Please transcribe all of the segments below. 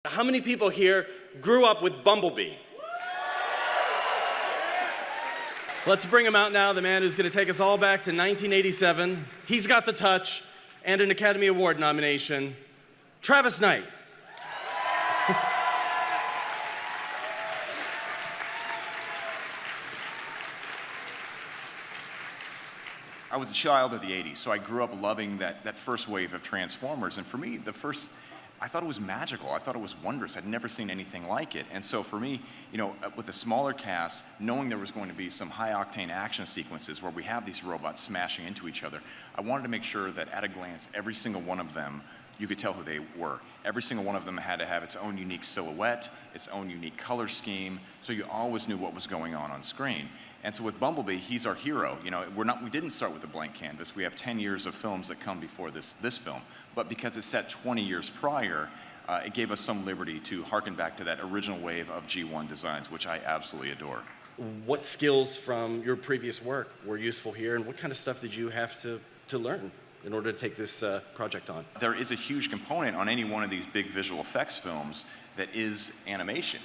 How many people here grew up with Bumblebee? Let's bring him out now, the man who's going to take us all back to 1987. He's got the touch and an Academy Award nomination. Travis Knight. I was a child of the 80s, so I grew up loving that first wave of Transformers. And for me, I thought it was magical. I thought it was wondrous. I'd never seen anything like it. And so for me, with a smaller cast, knowing there was going to be some high-octane action sequences where we have these robots smashing into each other, I wanted to make sure that at a glance, every single one of them, you could tell who they were. Every single one of them had to have its own unique silhouette, its own unique color scheme, so you always knew what was going on screen. And so with Bumblebee, he's our hero. We didn't start with a blank canvas. We have 10 years of films that come before this film. But because it's set 20 years prior, it gave us some liberty to harken back to that original wave of G1 designs, which I absolutely adore. What skills from your previous work were useful here, and what kind of stuff did you have to learn in order to take this project on? There is a huge component on any one of these big visual effects films that is animation.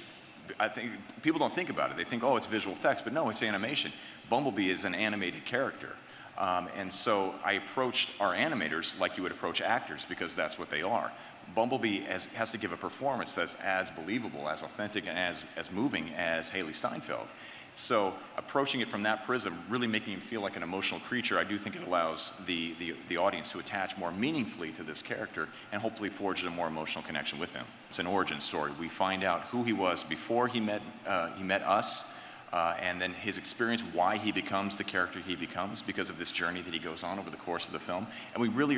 I think people don't think about it. They think, oh, it's visual effects, but no, it's animation. Bumblebee is an animated character. And so I approached our animators like you would approach actors, because that's what they are. Bumblebee has to give a performance that's as believable, as authentic, and as moving as Hailee Steinfeld. So approaching it from that prism, really making him feel like an emotional creature, I do think it allows the audience to attach more meaningfully to this character and hopefully forge a more emotional connection with him. It's an origin story. We find out who he was before he met us, and then his experience, why he becomes the character he becomes because of this journey that he goes on over the course of the film. And we really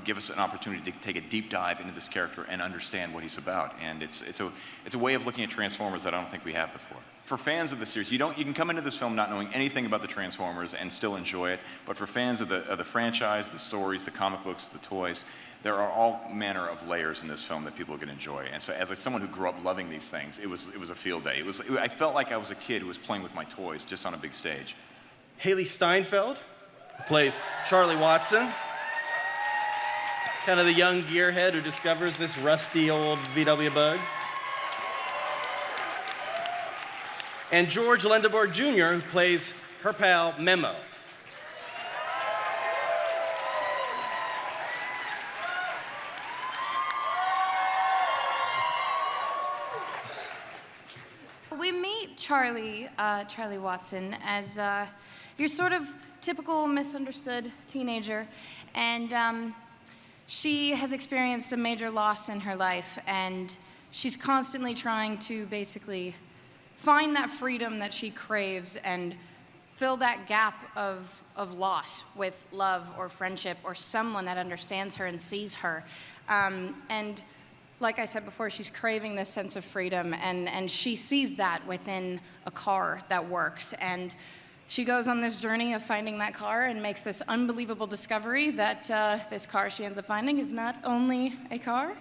give us an opportunity to take a deep dive into this character and understand what he's about. And it's a way of looking at Transformers that I don't think we have before. For fans of the series, you can come into this film not knowing anything about the Transformers and still enjoy it. But for fans of the franchise, the stories, the comic books, the toys, there are all manner of layers in this film that people are going to enjoy. And so as someone who grew up loving these things, it was a field day. I felt like I was a kid who was playing with my toys just on a big stage. Hailee Steinfeld plays Charlie Watson, kind of the young gearhead who discovers this rusty old VW bug. And George Lendeborg Jr., who plays her pal Memo. We meet Charlie Watson as your sort of typical misunderstood teenager, and she has experienced a major loss in her life, and she's constantly trying to basically find that freedom that she craves and fill that gap of loss with love or friendship or someone that understands her and sees her. And like I said before, she's craving this sense of freedom, and she sees that within a car that works. And she goes on this journey of finding that car and makes this unbelievable discovery that this car she ends up finding is not only a car.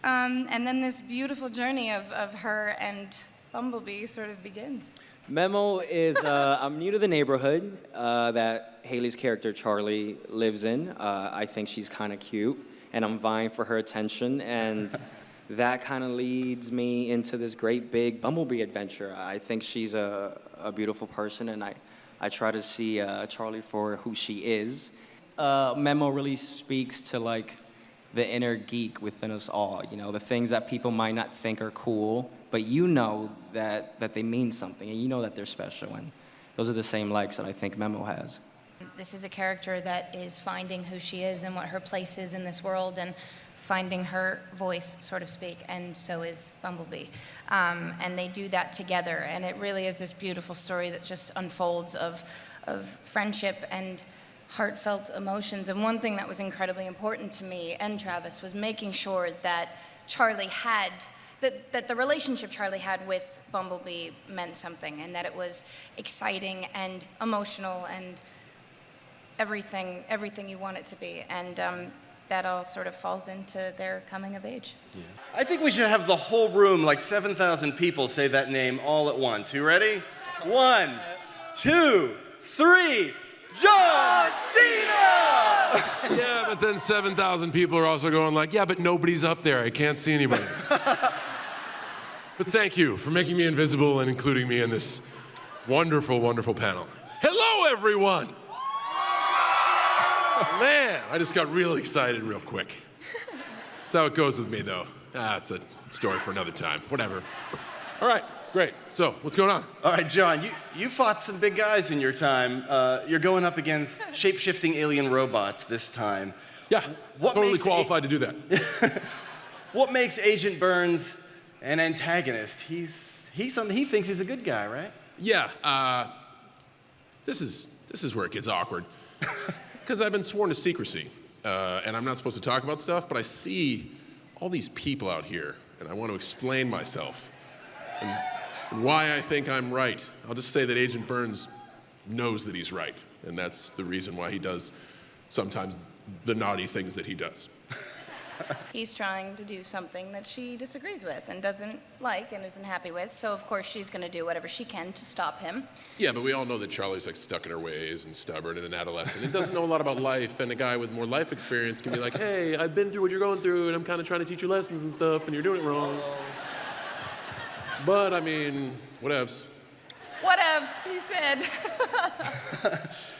And then this beautiful journey of her and Bumblebee sort of begins. Memo is, I'm new to the neighborhood that Hailee's character Charlie lives in. I think she's kind of cute, and I'm vying for her attention, and that kind of leads me into this great big Bumblebee adventure. I think she's a beautiful person, and I try to see Charlie for who she is. Memo really speaks to like the inner geek within us all, the things that people might not think are cool, but that they mean something, and that they're special, and those are the same likes that I think Memo has. This is a character that is finding who she is and what her place is in this world and finding her voice, so to speak, and so is Bumblebee. And they do that together, and it really is this beautiful story that just unfolds of friendship and heartfelt emotions. And one thing that was incredibly important to me and Travis was making sure that Charlie had that the relationship Charlie had with Bumblebee meant something, and that it was exciting and emotional and everything you want it to be. And that all sort of falls into their coming of age. Yeah. I think we should have the whole room, like 7,000 people, say that name all at once. You ready? 1, 2, 3, John Cena! Yeah, but then 7,000 people are also going like, yeah, but nobody's up there. I can't see anybody. But thank you for making me invisible and including me in this wonderful, wonderful panel. Hello, everyone! Man, I just got real excited real quick. That's how it goes with me, though. It's a story for another time. Whatever. All right, great. So, what's going on? All right, John, you fought some big guys in your time. You're going up against shape-shifting alien robots this time. Yeah, What totally makes qualified to do that. What makes Agent Burns an antagonist? He's something. He thinks he's a good guy, right? Yeah, this is where it gets awkward. Because I've been sworn to secrecy, and I'm not supposed to talk about stuff, but I see all these people out here, and I want to explain myself and why I think I'm right. I'll just say that Agent Burns knows that he's right, and that's the reason why he does sometimes the naughty things that he does. He's trying to do something that she disagrees with and doesn't like and isn't happy with, so of course she's going to do whatever she can to stop him. Yeah, but we all know that Charlie's like stuck in her ways and stubborn and an adolescent. He doesn't know a lot about life, and a guy with more life experience can be like, hey, I've been through what you're going through, and I'm kind of trying to teach you lessons and stuff, and you're doing it wrong. But, I mean, whatevs. Whatevs, he said.